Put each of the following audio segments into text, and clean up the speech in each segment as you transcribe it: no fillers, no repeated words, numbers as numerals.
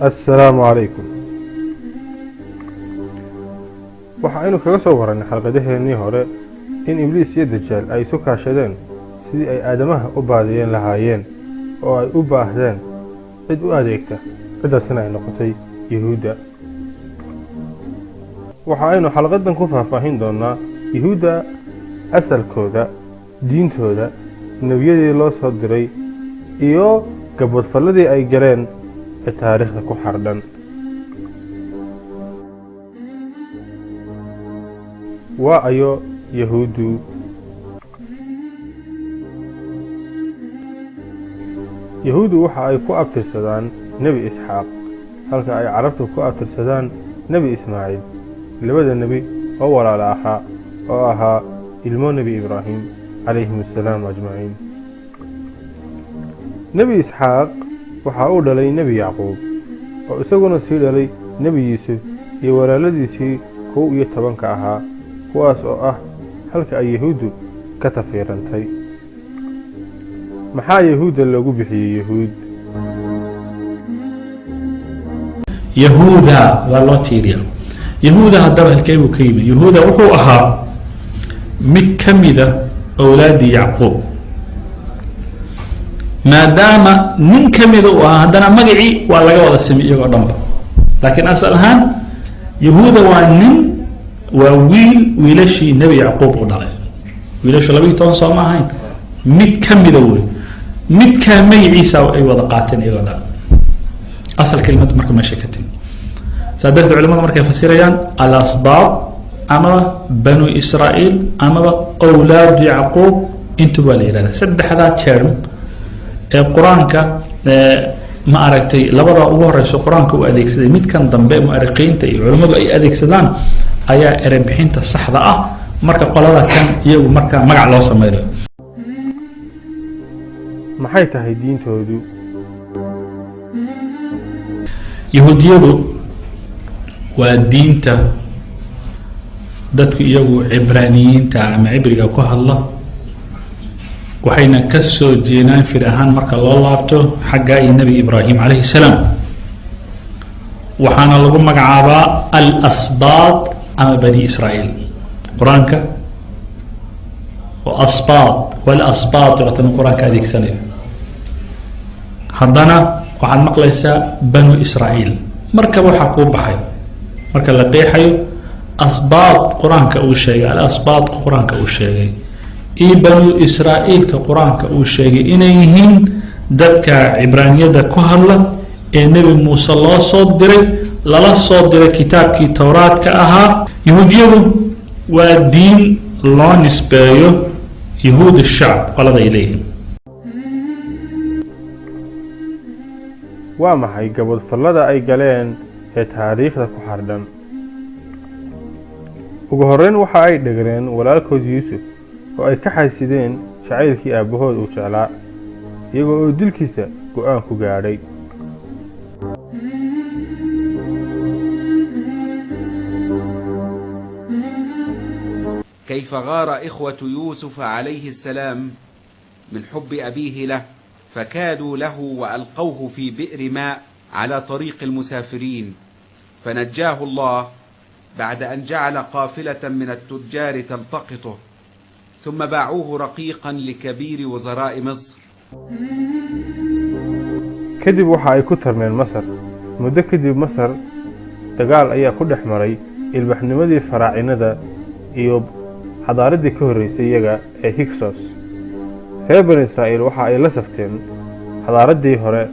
السلام عليكم. waxaanu kaga soo waranay xalqadaheenii hore in ibliis iyo dajaal ay isu kaashadeen sidii ay aadamaha u baadiyeen lahaayeen oo ay u baahdeen cid u adeegta cidaasina ay noqotay yahuudda. waxaanu xalqadan ku faahfaahin doonaa yahuudda asalkooda, diintooda, nebiyadii loo soo diray iyo gabadfalladii ay galeen ee taariikhda ku xardhan. waa ayo yahuuddu? yahuuddu waxa ay ku abtirsadaan nebi isxaaq halka ay carabtu ku abtirsadaan nebi ismaaciil, labada nebi oo walaala ahaa oo ahaa ilmo nebi ibraahim calayhim assalaam ajmaciin. nebi isxaaq waxa uu dhalay nebi yacquub oo isaguna sii dhalay nebi yuusuf iyo walaaladiisii 11 ahaa, kuwaas oo ah halka ay yahuuddu ka tafiirantay. maxaa yahuudda loogu bixiyey yahuud? yahuuda waa loo tiiriya. yahuuda haddaba halkee buu ka yimid? yahuuda wuxuu ahaa mid ka mida awlaadii yacquub, maadaama nin ka mida uu ahaa haddana magacii waa laga wada simi iyagoo dhanba, laakiin asal ahaan yahuuda waa nin, waa wiilashii nebi yacquub u dhalay. wiilashu 12 soo ma ahayn, mid ka mida wey, midkaa magaciisa ay wada qaateen iyagoo dhan. asal kelimadu marka meesha ka timi. saa darteed culimadu markay fasirayaan al-asbaab amaba banu israa'iil amaba awlaadu yacquub intuba waa la yidhahdaa. saddexdaa term ee qur-aanka ma aragtay labada ugu horeyso qur-aanka uu adeegsaday, midkan dambe mu'ariqiinta iyo culimmadu ay adeegsadaan ayaa erebixinta saxda ah marka qolada kan iyagu markaa magac loo sameynayo. maxay tahay diintoodu? yahuudiyadu waa diinta dadku iyagu cibraaniyiinta ama cibriga ku hadla, waxayna ka soo jeedaan fir ahaan marka loo laabto xagga iyo nebi ibraahim calayhi salaam. waxaana lagu magacaabaa al-asbaad ama bani israa'iil. qur-aanka oo asbaad wal-asbaad watan qur-aanka adeegsanayo. haddana waxaad maqlaysaa banu israa'iil. markaba waxaa kuu baxay marka la qeexayo asbaad qur-aanka uu sheegay, al-asbaad qur-aanka uu sheegay iyo banu israa'iilka qur-aanka uu sheegay inay yihiin dadka cibraaniyada ku hadla ee nebi muuse loo soo diray, lala soo diray kitaabkii towraadka ahaa. yahuudiyadu waa diin loo nisbeeyo yahuud shacb qolada ay leeyihiin. waa maxay gabadfallada ay galeen ee taariikhda ku xardhan? ugu horreyn waxa ay dhegreen walaalkood yuusuf oo ay ka xaysideen jacaylkii aabbahood uu jeclaa, iyagoo oo dilkiisa go'aan ku gaadhay. كيف غار إخوة يوسف عليه السلام من حب أبيه له فكادوا له وألقوه في بئر ماء على طريق المسافرين، فنجاه الله بعد أن جعل قافلة من التجار تلتقطه، ثم باعوه رقيقا لكبير وزراء مصر. kadib waxa ay ku tarmeen Masar. muddo kadib Masar dagaal ayaa ku dhex maray ilbaxnimadii faraacinada iyo xadaaradii ka horeysay iyaga ee Hyksos. reer bani Israa'iil waxa ay la safteen xadaaradii hore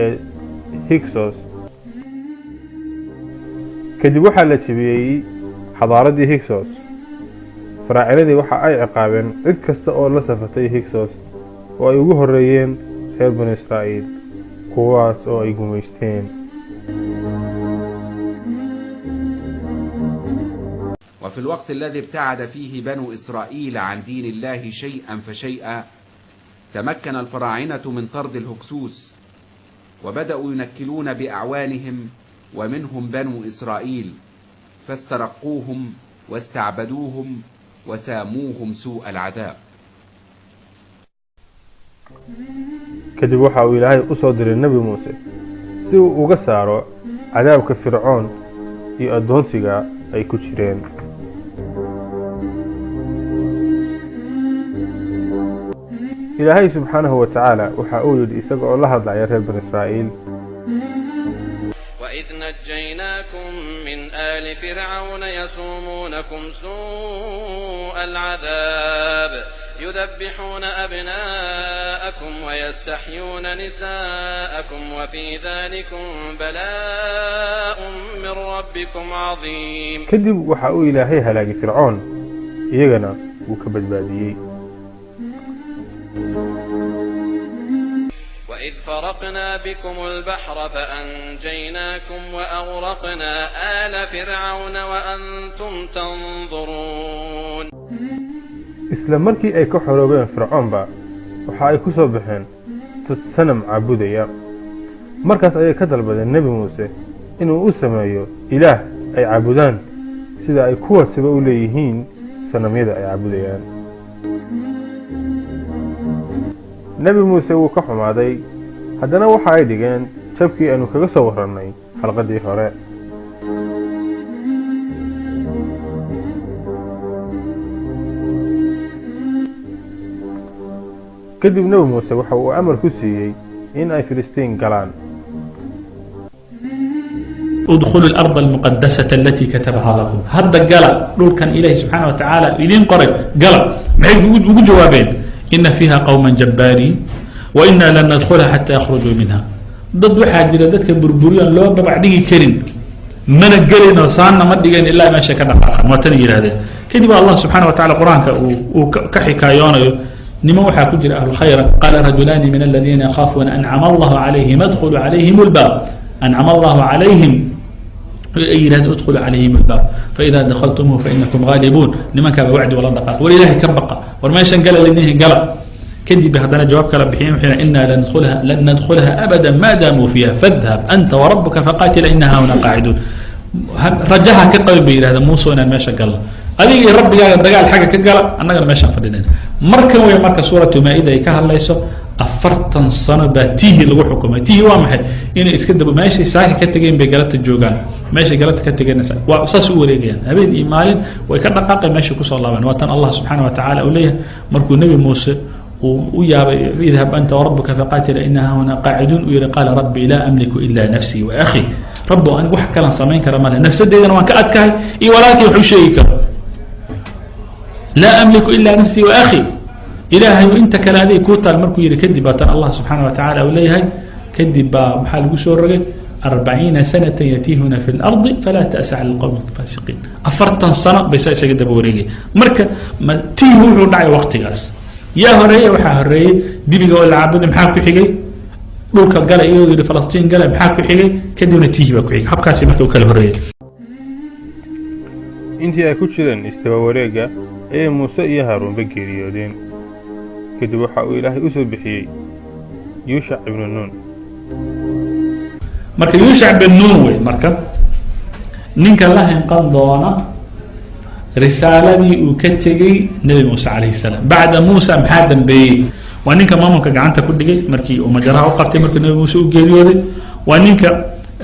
ee Hyksos. kadib waxaa la jebiyey xadaaradii Hyksos. faraacinadii waxa ay ciqaabeen cid kasta oo la safatay Hyksos oo ay ugu horeeyeen reer bani israa'iil kuwaas oo ay gumaysteen. وفي الوقت الذي ابتعد فيه بنو إسرائيل عن دين الله شيئا فشيئا تمكن الفراعنة من طرد الهكسوس وبدأوا ينكلون بأعوانهم ومنهم بنو إسرائيل فاسترقوهم واستعبدوهم وساموهم سوء العذاب. kadib waxa uu ilaahay u soo diray nabi muuse si uu uga saaro cadaabka fircoon iyo adoonsiga ay ku jireen. ilaahay subxaanahu wa tacaala waxa uu yidhi isaga oo la hadlaya reer bani israa'iil: وإذ نجيناكم من آل فرعون يسومونكم سوء العذاب يذبحون أبناءكم ويستحيون نساءكم وفي ذلكم بلاء من ربكم عظيم. kadib waxa uu ilaahay halaagay fircoon iyagana wuu ka badbaadiyey. وإذ فرقنا بكم البحر فأنجيناكم وأغرقنا آل فرعون وأنتم تنظرون. isla markii ay ka xoroobeen fircoonba waxa ay ku soo baxeen dad sanam caabudaya. markaas ayay ka dalbadeen nebi muuse inuu u sameeyo ilaah ay caabudaan sida ay kuwaasiba u leeyihiin sanamyada ay caabudayaan. nebi muuse wuu ka xumaaday, haddana waxa ay dhigeen jabkii aanu kaga soo warrannay xalqadii hore. kadib nebi muuse waxa uu amar ku siiyey in ay filistiin galaan. ادخلوا الأرض المقدسة التي كتبها لكم. هذا قال دول كان إلهي سبحانه وتعالى إذن قرب قال معي جوابين: إن فيها قوما جبارين وإنا لن ندخلها حتى يخرجوا منها. ضد واحد جلدتك بربريان لو بعديه كريم من الجرين وصارنا ما دقين إلا ما شكنا آخر ما تنجي هذا كذب الله سبحانه وتعالى قرآن كحكايون نما وحى كجر أهل الخير. قال رجلان من الذين يخافون أنعم الله عليهم ادخلوا عليهم الباب. أنعم الله عليهم أي ادخل عليهم الباب فإذا دخلتموه فإنكم غالبون. لمن كان وعد ولا دقاء ولله كبقى ورما يشن قال لنيه قال كذب هذا جواب كلام بحين حين إنا لن ندخلها أبدا ما داموا فيها فاذهب أنت وربك فقاتل إنها هنا قاعدون. رجعها كقلب بير هذا موسى أنا ماشى قال هذه ربي قال دقال حاجة كقال أنا ماشى فدينا مركب ويا مركب سورة مائدة يكهل ليس أفرتن سنة بتيه لو حكومة تيه واحد إن إسكندر ماشي ساكي كتجين بجلت الجوجان ماشي جلت كتجين نساء وأساس وريجين أبين إيمان ويكون دقائق ماشي كسر الله من وطن الله سبحانه وتعالى أوليه مركو النبي موسى ويا اذهب أنت وربك فقاتل إنها هنا قاعدون قال ربي لا أملك إلا نفسي وأخي ربه أنا وح كلام صمين كرمال نفس الدين وأنا كأتكاي ولكن حشيك لا أملك إلا نفسي وأخي إلهي وإنت كلادي كوتا المركو يري كذبات الله سبحانه وتعالى وليه كذب محل قشور 40 سنة يتيهون في الأرض فلا تأس على القوم الفاسقين. أفرتن سنة بيسايس قد بوريجي مركا ما تيهو دعي وقت قاس يا هرية وحا هرية دي بيقول العبد محاكو حيجي دولك قال إيه فلسطين قال محاكو حيجي كدينا تيه بكو حيجي حبكاسي مركا وكال هرية. intii ay ku jireen istawa wareega ee muuse iyo haaruun ba geeriyoodeen. kadib waxa uu ilaahay u soo bixiyey yuushac ibnu nuun. marka yuushac ibnu nuun wey marka ninka la hinqan doona risaaladii uu ka tegey nebi muuse calayhi salaam. bacda muusa maxaa dambeeyey? waa ninka maamulka gacanta ku dhigay markii uu majaraha u qabtay markii nebi muuse u geeriyooday. waa ninka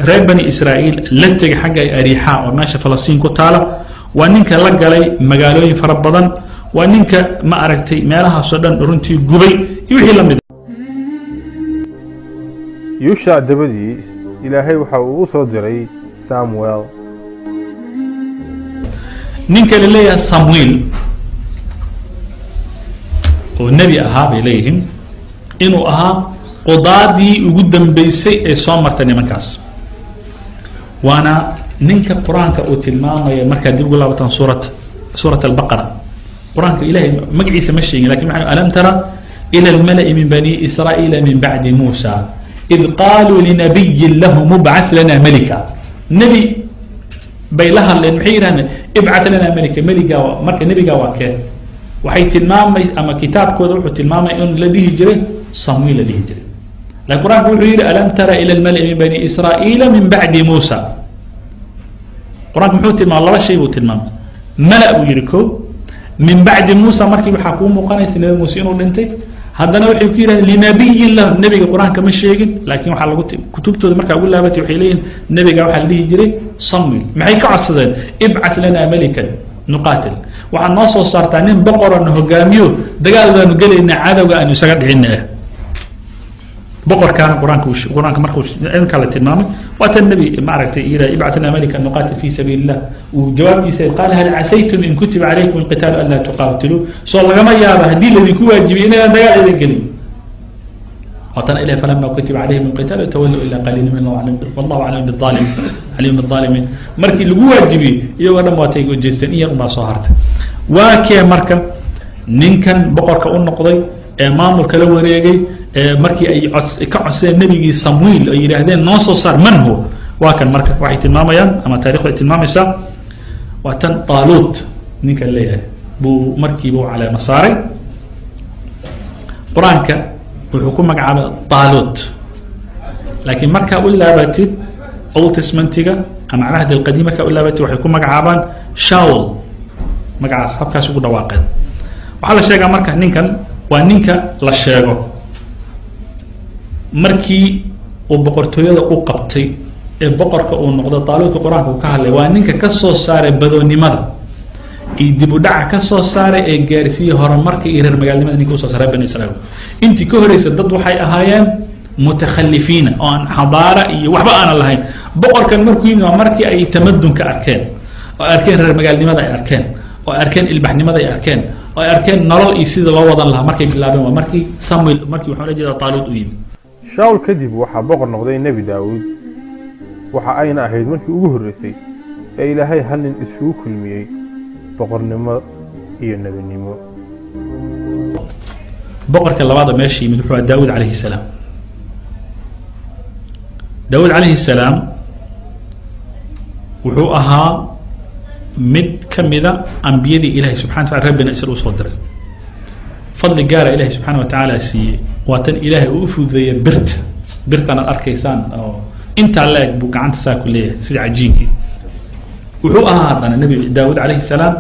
reer bani israa'iil la tegay xagga ariixa oo meesha falastiin ku taala. waa ninka la galay magaalooyin fara badan. waa ninka ma aragtay meelahaasoo dhan runtii gubay iyo wixii la mid. yuushac dabadii ilaahay waxa uu u soo diray samuel. ninka la leeyahay samuel oo nebi ahaa bay leeyihiin inuu ahaa qudaadii ugu dambeysay ee soo martay nimankaas. waana ninka qur-aanka uu tilmaamaya markaad dib ugu laabataan suurat albaqara. قرآن إلهي مجلس مشي لكن معنى ألم ترى إلى الملأ من بني إسرائيل من بعد موسى إذ قالوا لنبي له مبعث لنا ملكا نبي بيلها للمحيران ابعث لنا ملكا مرك نبي واكين وحي تلمام أما كتاب كذا وحي تلمام إن الذي هجري صمويل الذي هجري القرآن يقول ألم ترى إلى الملأ من بني إسرائيل من بعد موسى القرآن محوت تلمام الله شيء وتلمام ملأ ويركو من بعد موسى مركب حكوم وقناة نبي موسى إنه لنتي هذا أنا وحي كيره لنبي الله النبي القرآن كم شيء لكن وحال كتبته مركب أقول لها بتي وحيلين النبي قال وحال اللي يجري صمويل معي كعصدين ابعث لنا ملكا نقاتل وعن ناصر صار تعنين بقرة إنه جاميو دجال نقول إن عادة وأن يسقط عنا بقر كان قرآن كمركوش إن كانت المامة وأتى النبي معركة إلى ابعثنا ملكا نقاتل في سبيل الله وجوابتي سيد قال هل عسيتم إن كتب عليكم القتال ألا تقاتلوا صلى الله عليه وسلم هدي الذي كوا جبينا دجال إلى الجليل وطن إليه فلما كتب عليهم القتال تولوا إلا قليل من والله أعلم بالظالم عليهم بالظالمين مركي اللي جوا جبي يوم ما تيجوا جستن يوم ما صهرت وكي مركب نينكن بقر كأون نقضي إمام الكلوريجي مركي أي كعس النبي صمويل أي رهدين نص صار من هو وكان مركب واحد الماما يان أما تاريخ الماما سا وتن طالوت نينكن ليه بو مركي بو على مصاري قرآنك وحكومك على طالوت لكن مركب ولا بتي أول تسمنتيجا أما على العهد القديم كأولا بتي وحكومك عابان شاول مقع أصحاب كاسو دواقد وحال الشيء مركب نينكن ونينكا لا شيغو markii uu boqortooyada u qabtay ee boqorka uu noqdo taalooka quraanka ka hadlay waa ninka ka soo saaray badoonimada ee dib u dhac ka soo saaray ee gaarsiiyay horumarka iyo reer magaalnimada ninka soo saaray bani Israa'iil intii ka horeysa dad waxay ahaayeen mutakhallifina oo aan xadaara iyo waxba aan lahayn boqorkan markuu yimid markii ay tamadunka arkeen oo arkeen reer magaalnimada ay arkeen oo arkeen ilbaxnimada ay arkeen oo arkeen nolol iyo sida loo wadan lahaa markay bilaabeen waa markii Samuel markii waxa la jeedaa Taalut u yimid shawl kadib waxa boqor noqday nabi Daawud waxa ayna ahayd markii ugu horeysay ee Ilaahay hal nin isugu kulmiyay boqornimo iyo nabinimo boqorka labaad meeshii mid wuxuu Daawud alayhi salaam Daawud alayhi salaam wuxuu ahaa mid kamida anbiyadii Ilaahay subhanahu wa ta'ala rabbina isru soo diray fadli gaar Ilaahay subhanahu wa ta'ala siiyay واتن إلهي أفوذي برتنا الأركيسان أو أنت عليك بقعنت ساكلية سيد عجينك وحو هذا النبي داود عليه السلام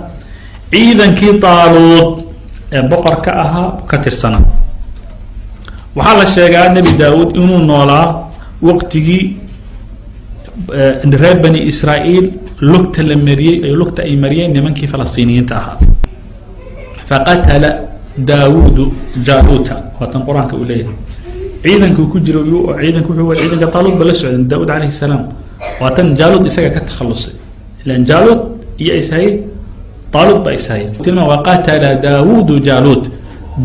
إذا كي طالوت بقر كأها كتر سنة وحال الشيء النبي داود إنه نولا وقته رب بني إسرائيل لقت لقت أي مريم من كي فلسطينيين تأخذ فقتل داود جالوتا وطن قرآن كأوليه عيدن كوجر عيدن كوجر عيدن كطالوت بلش داود عليه السلام وطن جالوت إسحاق كتخلص لأن جالوت يأسهي طالوت بأسهي تلما وقاتل داود جالوت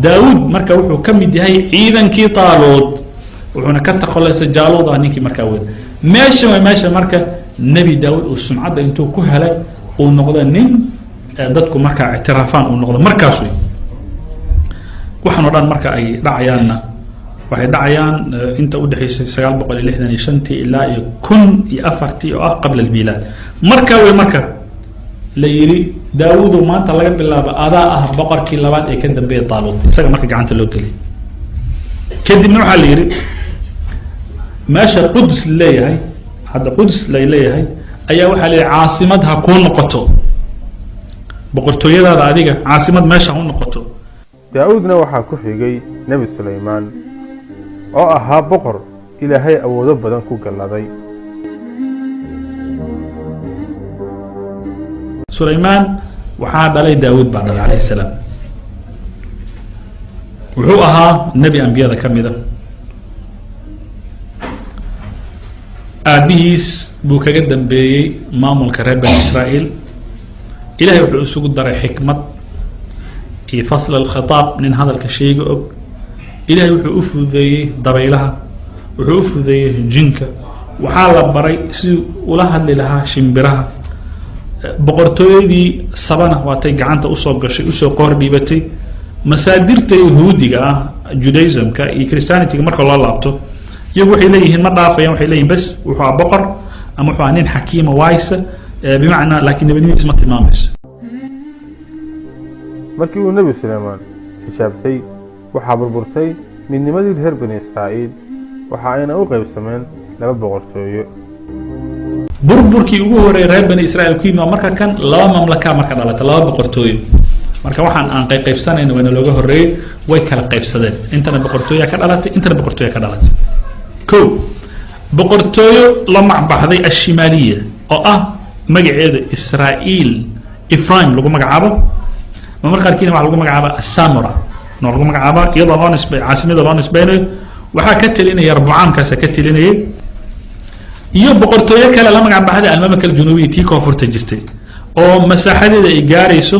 داود مركا وحو كم يدهي عيدن كي طالوت وحنا كتخلص جالوت عنيك مركا وين ماشي مركا نبي داود والسمعة انتو كهلا ونقضى نين dadku marka اعترافان ونقضى مركاسوي waxaan oo dhan marka ay dhacayaanna waxay dhacayaan inta u dhaxaysay 965 ilaa 1004 oo ah qabla al-milad marka way marka la yiri daawud maanta laga bilaabo adaa ah boqorkii labaad ee ka dambeeyay Taalut isaga marka gacanta loo galay kadibna waxa la yiri meesha Quds leeyahay hadda Quds leeyahay ayaa waxa la caasimadha ku noqoto boqortooyada adiga caasimad meesha u noqoto daawudna waxa ku xigay nabi Suleymaan oo ahaa boqor Ilaahay awoodo badan ku galaday Suleymaan waxa dhalay Daawud baa alayhi salaam wuxuu ahaa nabi anbiyada kamida aabihiis buu kaga dambeeyay maamulka reer bani Israa'iil Ilaahay wuxuu isugu daray xikmad في فصل الخطاب من هذا الشيء إلهي وحو أفوذي ضبيلها وحو أفوذي جنكة وحال بري ولها اللي لها شمبرها بقرتوي دي سبانة واتي قعنت أسوق شيء أسوق قربي بتي مساديرتي يهودي judaismka iyo christianityga marka loo laabto iyagu waxay leeyihiin ma dhaafayaan waxay leeyihin bas wuxuu aa boqor ama wuxuu aa nin xakiima waysa bimacnaa laakiin nebinimadiis ma tilmaamayso markii uu nebi suleymaan xijaabtay waxaa burburtay midnimadii reer bani israa'iil waxa ayna u qaybsameen laba boqortooyo burburkii ugu horeeyay reer bani israa'iil ku yimid marka kan laba mamlaka marka dhalatay laba boqortooyo marka waxaan aan qaybsanayna wayna looga horeeyay way kala qaybsadeen intana boqortooyo ka dhalatay intana boqortooyo ka dhalatay kow boqortooyo la macbaxday ashimaaliya oo ah magaceeda israa'iil ifraim lagu magacaabo marka qaarkiina waxa lagu magacaabo asamura noo lagu magacaabo iyadoo loo nisbay caasimada loo nisbaynayo waxaa ka talinaya arbucaamkaas ka talinayay iyo boqortooyo kale la magac baxday almamlaka aljunubiya tii koonfurta jirtay oo masaaxadeeda ay gaarayso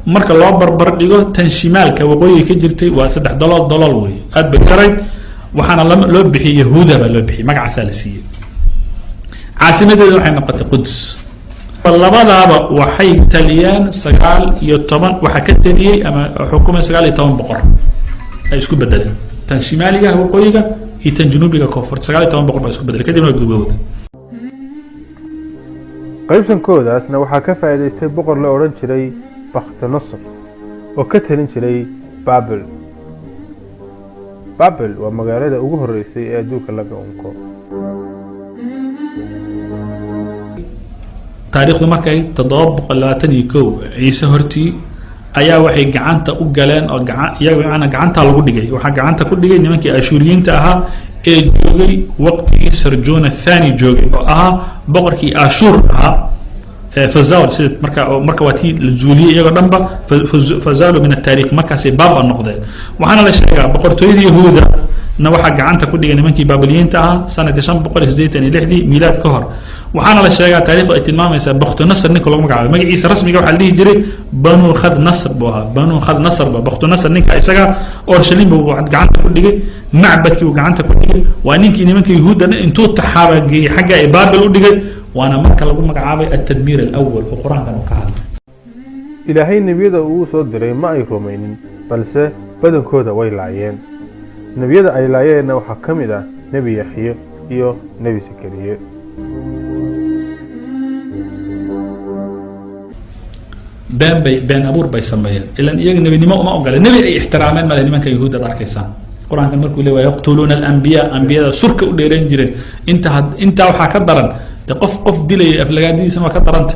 marka loo barbar dhigo tan shimaalka waqooyiga ka jirtay waa 3 dalool wey aad bay karay waxaana loo bixiyay yahuuda baa loo bixiyay magacaas la siiyay caasimadeedu waxay noqotay quds labadaaba waxay taliyaan 9 iyo 10 waxa ka taliyay ama xukuumay 9 iyo 10 boqor ay isku bedeleen tan shimaaliga waqooyiga iyo tan januubiga koonfur 9 iyo 10 boqor baa isku bedelay kadibna gubowda qaybsankoodaasna waxaa ka faa'iidaystay boqor la oran jiray Bakhtanasar oo ka talin jiray Babel waa magaalada ugu horeysay ee adduunka laga unko taariikhdu markay 721 ciise hortii ayaa waxay gacanta u galeen oo iyaga gacanta lagu dhigay waxa gacanta ku dhigay nimankii ashuriyiinta ahaa ee joogay waqtigii sarjona thani joogay oo ahaa boqorkii ashur ahaa فزاول سيد مركا واتي الزولية يجا دنبا فزالوا من التاريخ مركا سي بابا النقطة وحنا لا شيء بقرتوي يهودا نوحا جعنتا كل جاني منكي بابليين تاع سنة شام بقول سديتني لحدي ميلاد كهر وحنا لا شيء تاريخ اتمام يسا بخت نصر نيكو لو مقعد مجي عيسى رسمي جو حليه جري بنو خد نصر بوها بنو خد نصر بخت نصر نيك عيسى اورشليم بو جعنتا كل جي معبدكي وجعنتا كل جي وانينكي نمنكي يهودا انتو تحابا حاجه بابل ودغ وانا marka lagu magacaabay at-tadmir al-awwal oo quraanka uu ka hadlay ilaahay nabiyada uu soo diray ma ay rumaynin balse badankooda way laayeen nabiyada ay laayeen waxa kamid ah nabi Yaxya iyo nabi Sakariya been abuur bay sameeyeen ilaan iyaga nabinimo uma ogola nabi ay ixtiraameen mal nimanka yahuudda arkaysan quraanka markuu leeyahay yaqtuluna al-anbiya anbiyada surka u dheereen jireen inta waxa ka daran qof dilay aflagaadiisana waa ka daranta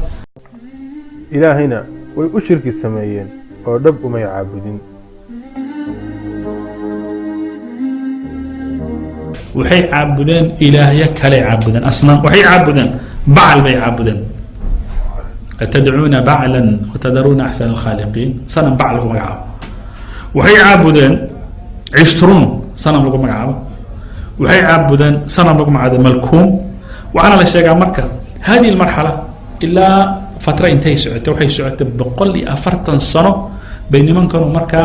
ilaahayna way u shirki sameeyeen oo dhab uma yaabudin waxay caabudeen ilaahya kale caabudeen asnam waxay caabudeen baal bay caabudeen atad'una ba'lan wa tadruna ahsan al-khaliqin sanam baal lagu magacaabo waxay caabudeen ishtrun sanam lagu magacaabo waxay caabudeen sanam lagu magacaabo malkum وأنا لا شيء مركا هذه المرحلة إلا فترة انتهي سعته وحي سعته بقول أفرتن سنة بين من كانوا مركا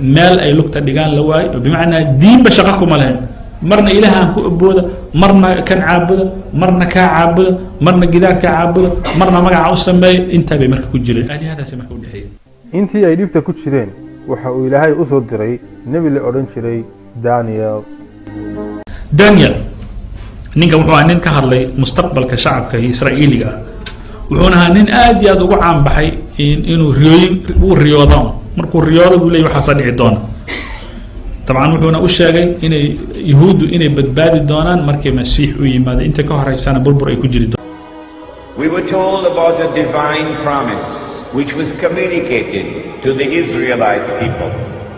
مال أي لقطة دجان لواي بمعنى دين بشقكم لهن مرنا إلها أنكو أبودا مرنا كان عابدا مرنا كعابدا مرنا جدار كعابدا مرنا مجا عوسم بي انت بمركا كجري هذه هذا سمك ودحية انتي أي لقطة كجرين وحاو إلهي أسود دري نبي اللي أورنشري دانيال ninka wuxuu ahaa nin ka hadlay mustaqbalka shacabka Israa'iiliga wuxuuna ahaa nin aad iyo aad ugu caan baxay inuu riyoodo markuu riyoodo uu leeyahay waxa dhici doona طبعا wuxuuna u sheegay inay yahuudu inay badbaadi doonaan markii masiix uu yimaado inta ka horeysana burbur ay ku jiri doonaan We were told about a divine promise which was communicated to the Israelite people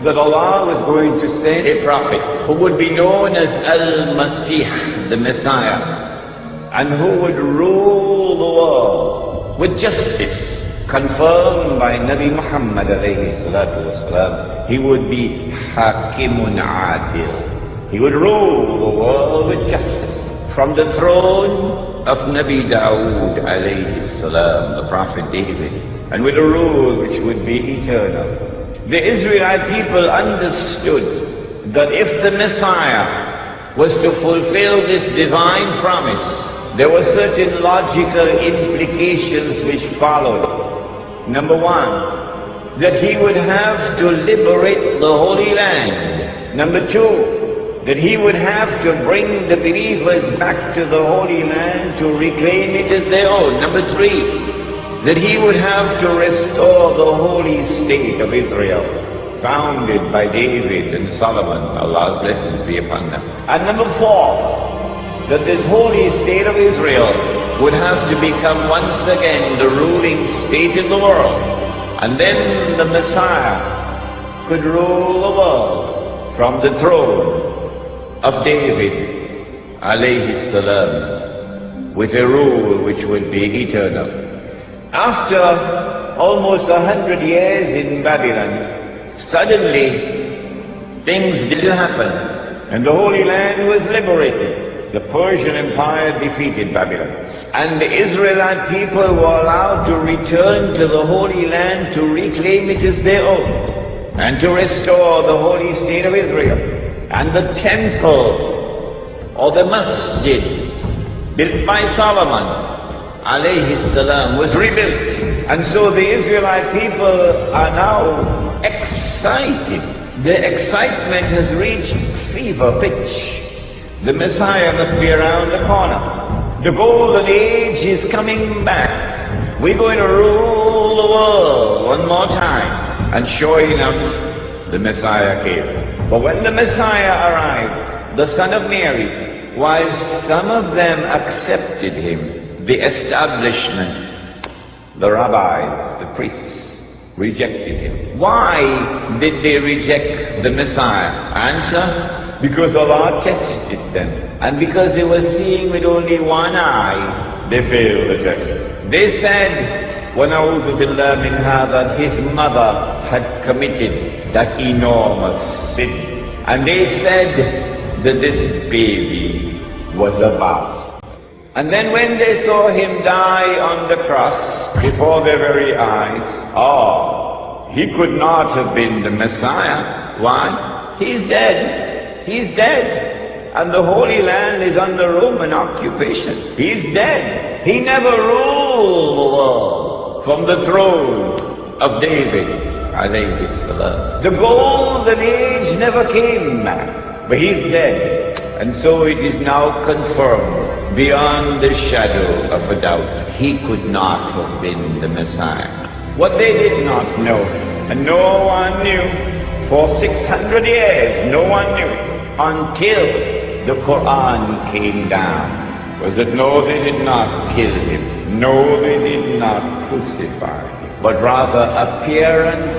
that Allah was going to send a prophet who would be known as Al-Masih, the Messiah, and who would rule the world with justice, confirmed by Nabi Muhammad alayhi salatu wasalam. He would be Hakimun Adil. He would rule the world with justice from the throne of Nabi Dawood alayhi salam, the prophet David, and with a rule which would be eternal. The Israelite people understood that if the Messiah was to fulfill this divine promise, there were certain logical implications which followed. Number one, that he would have to liberate the Holy Land Number two, that he would have to bring the believers back to the Holy Land to reclaim it as their own. Number three, that he would have to restore the holy state of Israel, founded by David and Solomon, Allah's blessings be upon them. And number four, that this holy state of Israel would have to become once again the ruling state in the world. And then the Messiah could rule the world from the throne of David, alayhi salam, with a rule which would be eternal. After almost 100 years in Babylon, suddenly things did happen, and the Holy Land was liberated. The Persian Empire defeated Babylon, and the Israelite people were allowed to return to the Holy Land to reclaim it as their own, and to restore the holy state of Israel. And the temple, or the masjid, built by Solomon, alayhi salam, was rebuilt. And so the Israelite people are now excited. The excitement has reached fever pitch. The Messiah must be around the corner. The golden age is coming back. We're going to rule the world one more time. And sure enough, the Messiah came. But when the Messiah arrived, the son of Mary, while some of them accepted him, the establishment, the rabbis, the priests, rejected him. Why did they reject the Messiah? Answer: because Allah tested them, and because they were seeing with only one eye, they failed the test. They said, وَنَعُوذُ بِاللَّهِ مِنْ هَذَا, his mother had committed that enormous sin. And they said that this baby was a bastard. And then when they saw him die on the cross before their very eyes, he could not have been the Messiah. Why? He's dead. He's dead, and the Holy Land is under Roman occupation. He's dead. He never ruled the world from the throne of David, alayhi salam. The golden age never came back, but he's dead. And so it is now confirmed, beyond the shadow of a doubt, he could not have been the Messiah. What they did not know, and no one knew, for 600 years, no one knew it, until the Quran came down, was that no, they did not kill him, no, they did not crucify him, but rather appearance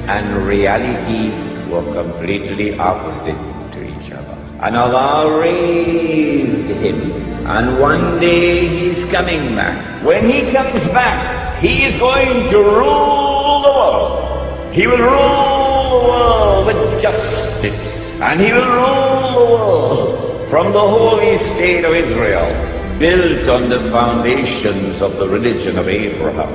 and reality were completely opposite to each other. And Allah raised him, and one day he's coming back. When he comes back, he is going to rule the world. He will rule the world with justice. And he will rule the world from the holy state of Israel, built on the foundations of the religion of Abraham,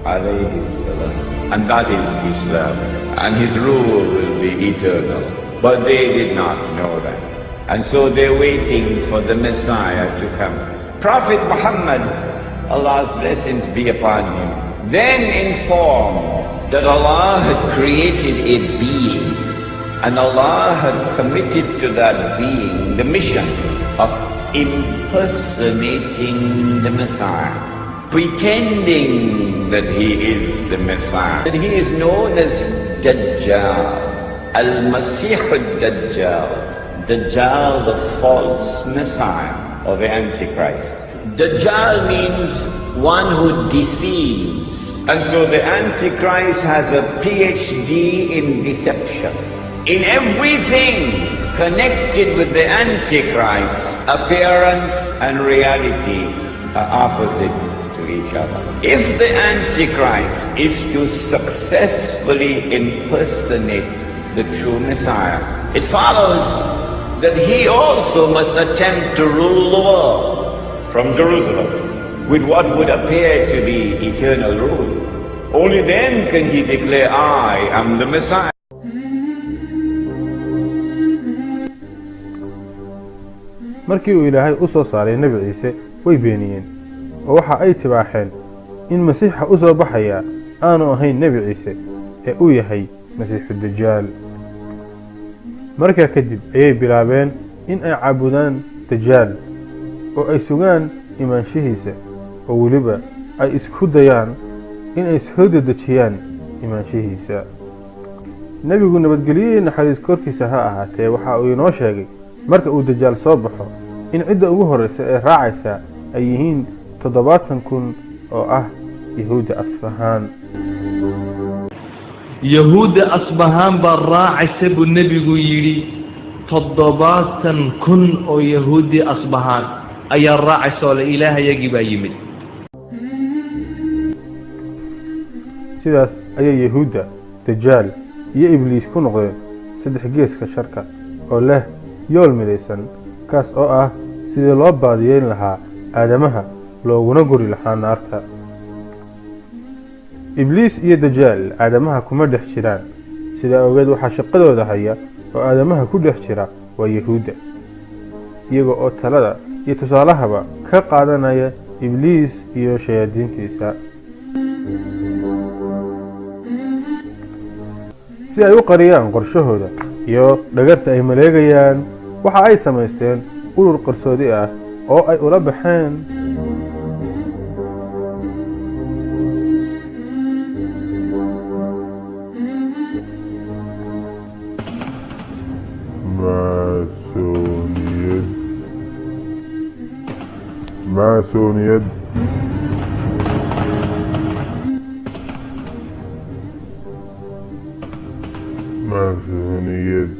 alayhi salam. And that is Islam. And his rule will be eternal. But they did not know that. And so they're waiting for the Messiah to come. Prophet Muhammad, Allah's blessings be upon him, then informed that Allah had created a being, and Allah had committed to that being the mission of impersonating the Messiah, pretending that he is the Messiah. That he is known as Dajjal, Al-Masih al-Dajjal, Dajjal, the false Messiah or the Antichrist. Dajjal means one who deceives. And so the Antichrist has a PhD in deception. In everything connected with the Antichrist, appearance and reality are opposite to each other. If the Antichrist is to successfully impersonate the true Messiah, it follows that he also must attempt to rule the world from Jerusalem with what would appear to be eternal rule. Only then can he declare, I am the Messiah. markii uu Ilaahay u soo saaray Nabi Ciise way beeniyeen oo waxa ay tibaaxeen in Masiixa u soo baxaya aanu ahayn Nabi Ciise ee uu yahay Masiixu Dajjal. markaa kadib ayay bilaabeen in ay caabudaan dajaal oo ay sugaan imaanshihiisa oo weliba ay isku dayaan in ay soo dedejiyaan imaanshihiisa. nebigu nabadgelyo naxariis korkiisa ha ahaatee waxa uu inoo sheegay marka uu dajaal soo baxo in cidda ugu horreysa ee raacaysa ay yihiin 70,000 oo ah yahuudda asfahaan. yahuudda asbahaan baa raacaysa buu nebigu yidhi 70,000 oo yahuuddii asbahaan ayaa raacaysa oo ilaahayagii baa yimid. sidaas ayay yahuudda dajaal iyo ibliis ku noqdeen saddex geeska sharka oo leh yool midaysan kaas oo ah sidii loo baadiyeyn lahaa aadamaha looguna guri lahaa naarta. ibliis iyo dajaal aadamaha kuma dhex jiraan, sidaa ogeed waxaa shaqadooda haya oo aadamaha ku dhex jira waa yahuudda, iyaga oo talada iyo tusaalahaba ka qaadanaya ibliis iyo shayaadiintiisa. si ay u qariyaan qorshahooda iyo dhagarta ay maleegayaan, waxa ay samaysteen urur qarsoodi ah oo ay ula baxeen maasoniyad. maasoniyad